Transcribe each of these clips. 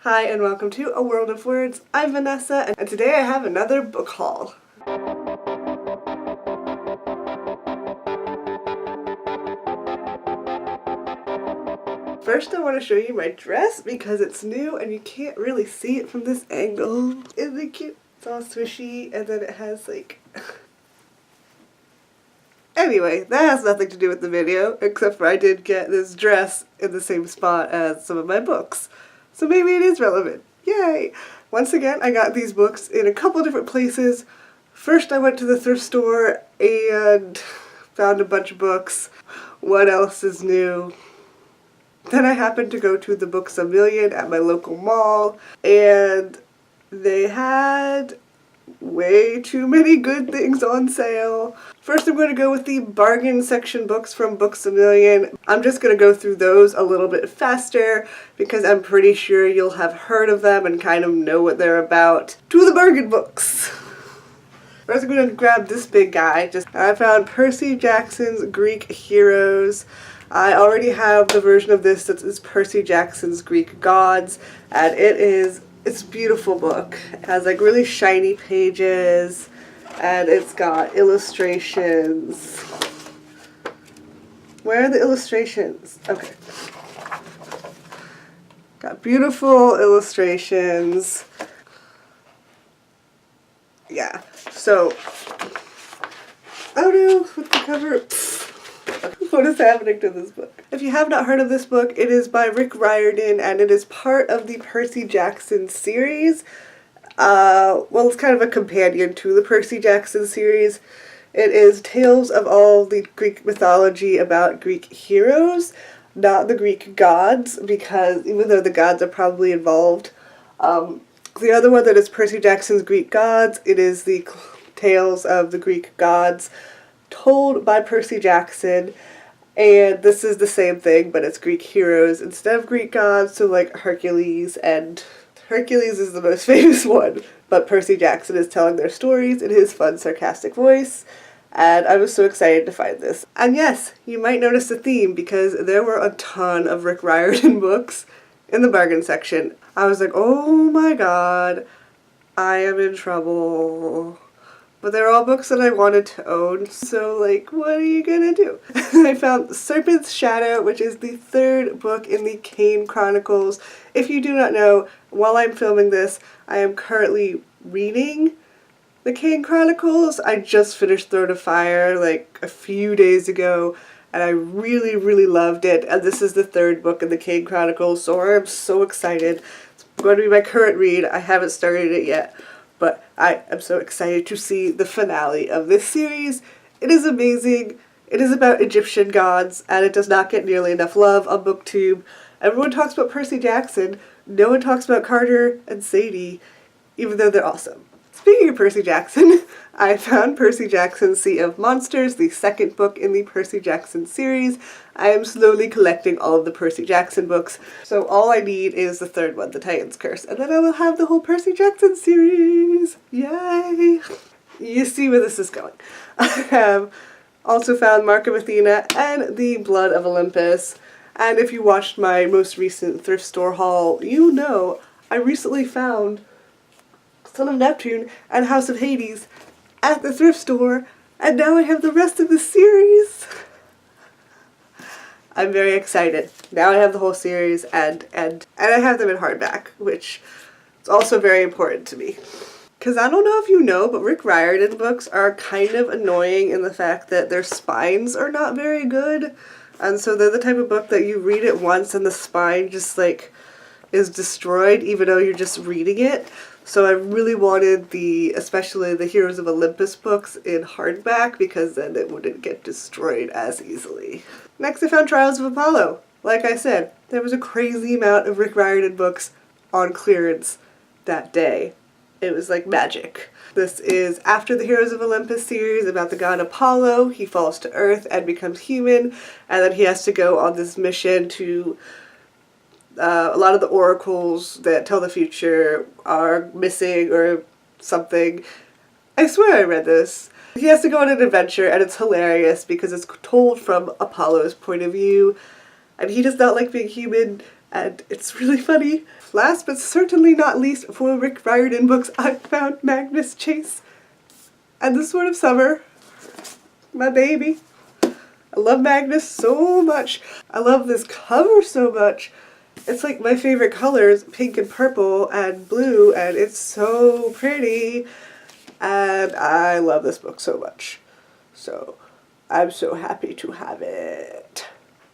Hi and welcome to A World of Words. I'm Vanessa and today I have another book haul. First I want to show you my dress because it's new and you can't really see it from this angle. Isn't it cute? It's all swishy and then it has like... Anyway, that has nothing to do with the video except for I did get this dress in the same spot as some of my books. So maybe it is relevant. Yay! Once again, I got these books in a couple different places. First I went to the thrift store and found a bunch of books. What else is new? Then I happened to go to the Books A Million at my local mall, and they had way too many good things on sale. First I'm going to go with the bargain section books from Books A Million. I'm just going to go through those a little bit faster because I'm pretty sure you'll have heard of them and kind of know what they're about. To the bargain books! First I'm going to grab this big guy. I found Percy Jackson's Greek Heroes. I already have the version of this that is Percy Jackson's Greek Gods, and it's a beautiful book. It has like really shiny pages, and it's got illustrations. Where are the illustrations? Okay. Got beautiful illustrations. Yeah, so, oh no, with the cover. What is happening to this book? If you have not heard of this book, it is by Rick Riordan and it is part of the Percy Jackson series. Well, it's kind of a companion to the Percy Jackson series. It is tales of all the Greek mythology about Greek heroes, not the Greek gods, because even though the gods are probably involved, the other one that is Percy Jackson's Greek Gods, it is the tales of the Greek gods told by Percy Jackson. And this is the same thing, but it's Greek heroes instead of Greek gods, so like Hercules, and Hercules is the most famous one, but Percy Jackson is telling their stories in his fun, sarcastic voice, and I was so excited to find this. And yes, you might notice a theme because there were a ton of Rick Riordan books in the bargain section. I was like, oh my god, I am in trouble. But they're all books that I wanted to own, so like, what are you gonna do? I found Serpent's Shadow, which is the third book in the Kane Chronicles. If you do not know, while I'm filming this, I am currently reading the Kane Chronicles. I just finished Throne of Fire like a few days ago, and I really, really loved it. And this is the third book in the Kane Chronicles, so I'm so excited. It's going to be my current read. I haven't started it yet. But I am so excited to see the finale of this series. It is amazing. It is about Egyptian gods, and it does not get nearly enough love on BookTube. Everyone talks about Percy Jackson. No one talks about Carter and Sadie, even though they're awesome. Speaking of Percy Jackson, I found Percy Jackson's Sea of Monsters, the second book in the Percy Jackson series. I am slowly collecting all of the Percy Jackson books, so all I need is the third one, The Titan's Curse, and then I will have the whole Percy Jackson series! Yay! You see where this is going. I have also found Mark of Athena and The Blood of Olympus, and if you watched my most recent thrift store haul, you know I recently found Son of Neptune and House of Hades at the thrift store, and now I have the rest of the series. I'm very excited. Now I have the whole series, and I have them in hardback, which is also very important to me. Because I don't know if you know, but Rick Riordan books are kind of annoying in the fact that their spines are not very good, and so they're the type of book that you read it once and the spine just like is destroyed even though you're just reading it. So I really wanted especially the Heroes of Olympus books in hardback because then it wouldn't get destroyed as easily. Next I found Trials of Apollo. Like I said, there was a crazy amount of Rick Riordan books on clearance that day. It was like magic. This is after the Heroes of Olympus series about the god Apollo. He falls to Earth and becomes human, and then he has to go on this mission to a lot of the oracles that tell the future are missing or something. I swear I read this. He has to go on an adventure and it's hilarious because it's told from Apollo's point of view and he does not like being human and it's really funny. last but certainly not least for Rick Riordan books, I found Magnus Chase and the Sword of Summer. My baby. I love Magnus so much. I love this cover so much. It's like my favorite colors, pink and purple and blue, and it's so pretty. And I love this book so much. So I'm so happy to have it.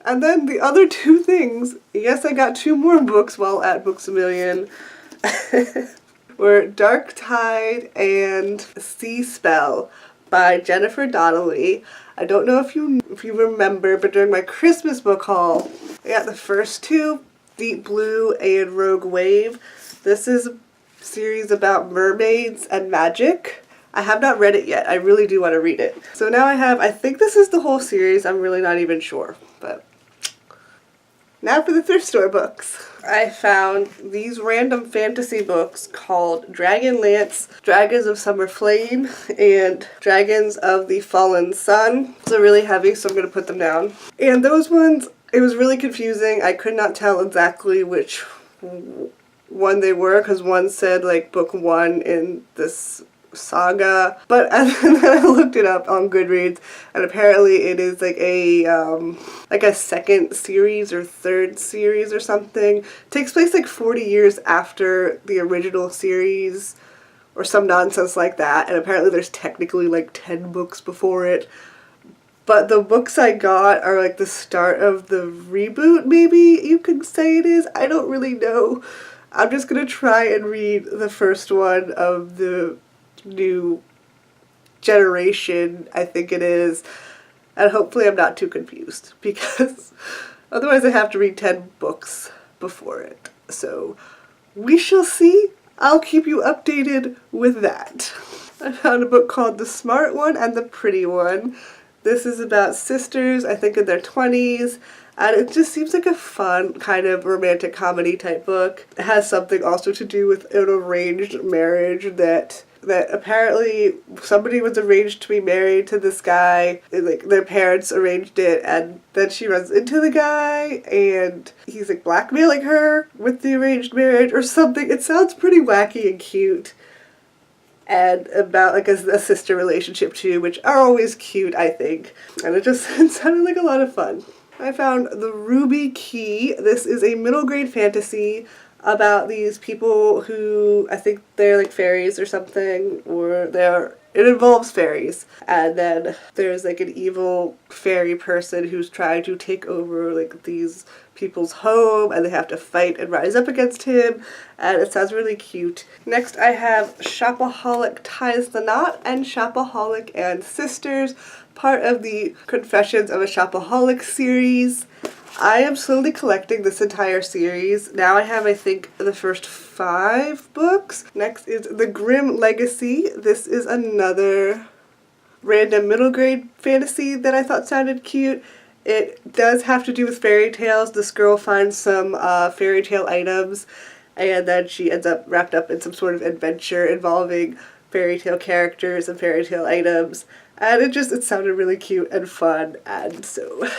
And then the other two things, yes, I got 2 more books while at Books A Million, were Dark Tide and Sea Spell by Jennifer Donnelly. I don't know if you remember, but during my Christmas book haul, I got the first 2, Deep Blue and Rogue Wave. This is a series about mermaids and magic. I have not read it yet. I really do want to read it. So now I think this is the whole series. I'm really not even sure, but now for the thrift store books. I found these random fantasy books called Dragonlance, Dragons of Summer Flame, and Dragons of the Fallen Sun. They're really heavy, so I'm going to put them down. And those ones, it was really confusing. I could not tell exactly which one they were, because one said like book 1 in this saga, but and then I looked it up on Goodreads, and apparently it is like a second series or third series or something. It takes place like 40 years after the original series or some nonsense like that, and apparently there's technically like 10 books before it. But the books I got are like the start of the reboot, maybe you could say it is. I don't really know. I'm just gonna try and read the first one of the new generation, I think it is, and hopefully I'm not too confused, because otherwise I have to read 10 books before it. So we shall see. I'll keep you updated with that. I found a book called The Smart One and The Pretty One. This is about sisters, I think in their 20s, and it just seems like a fun kind of romantic comedy type book. It has something also to do with an arranged marriage that apparently somebody was arranged to be married to this guy, and like their parents arranged it, and then she runs into the guy and he's like blackmailing her with the arranged marriage or something. It sounds pretty wacky and cute, and about like a sister relationship too, which are always cute, I think, and it sounded like a lot of fun. I found The Ruby Key. This is a middle grade fantasy about these people who, I think they're like fairies or something, or it involves fairies. And then there's like an evil fairy person who's trying to take over like these people's home, and they have to fight and rise up against him, and it sounds really cute. Next I have Shopaholic Ties the Knot and Shopaholic and Sisters, part of the Confessions of a Shopaholic series. I am slowly collecting this entire series. Now I have, I think, the first 5 books. Next is The Grim Legacy. This is another random middle grade fantasy that I thought sounded cute. It does have to do with fairy tales. This girl finds some fairy tale items, and then she ends up wrapped up in some sort of adventure involving fairy tale characters and fairy tale items. And it sounded really cute and fun, and so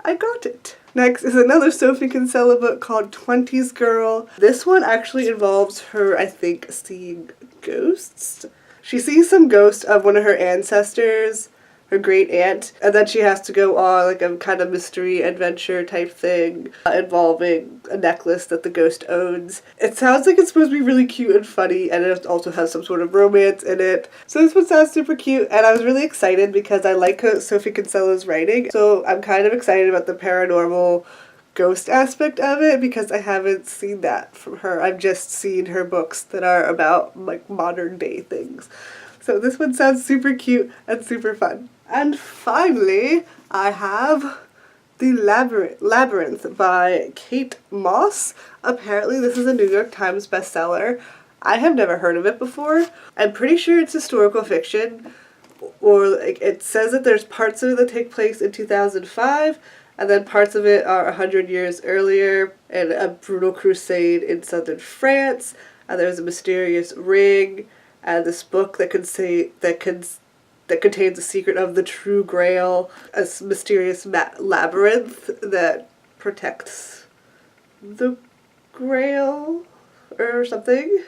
I got it. Next is another Sophie Kinsella book called 20s Girl. This one actually involves her, I think, seeing ghosts. She sees some ghost of one of her ancestors, her great aunt, and then she has to go on like a kind of mystery adventure type thing involving a necklace that the ghost owns. It sounds like it's supposed to be really cute and funny, and it also has some sort of romance in it. So this one sounds super cute, and I was really excited because I like Sophie Kinsella's writing, so I'm kind of excited about the paranormal ghost aspect of it because I haven't seen that from her. I've just seen her books that are about like modern day things. So this one sounds super cute and super fun. And finally, I have The Labyrinth by Kate Moss. Apparently this is a New York Times bestseller. I have never heard of it before. I'm pretty sure it's historical fiction, or like it says that there's parts of it that take place in 2005, and then parts of it are 100 years earlier in a brutal crusade in southern France, and there's a mysterious ring, and this book that contains the secret of the True Grail, a mysterious labyrinth that protects the Grail or something.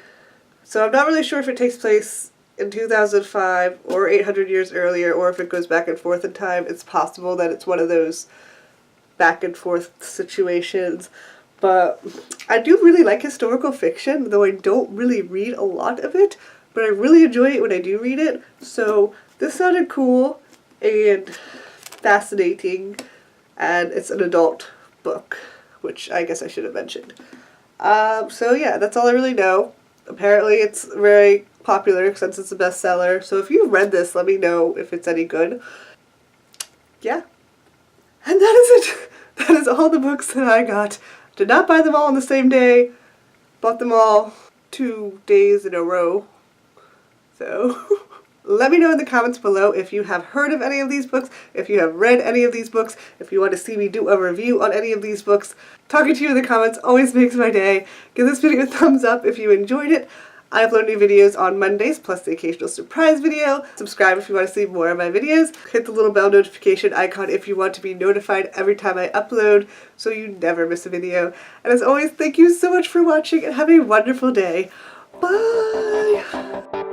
So I'm not really sure if it takes place in 2005 or 800 years earlier, or if it goes back and forth in time. It's possible that it's one of those back and forth situations. But I do really like historical fiction, though I don't really read a lot of it, but I really enjoy it when I do read it. So this sounded cool and fascinating, and it's an adult book, which I guess I should have mentioned. So yeah, that's all I really know. Apparently it's very popular since it's a bestseller, so if you've read this, let me know if it's any good. Yeah. And that is it. That is all the books that I got. Did not buy them all on the same day. Bought them all 2 days in a row. So let me know in the comments below if you have heard of any of these books, if you have read any of these books, if you want to see me do a review on any of these books. Talking to you in the comments always makes my day. Give this video a thumbs up if you enjoyed it. I upload new videos on Mondays, plus the occasional surprise video. Subscribe if you want to see more of my videos. Hit the little bell notification icon if you want to be notified every time I upload, so you never miss a video. And as always, thank you so much for watching and have a wonderful day. Bye!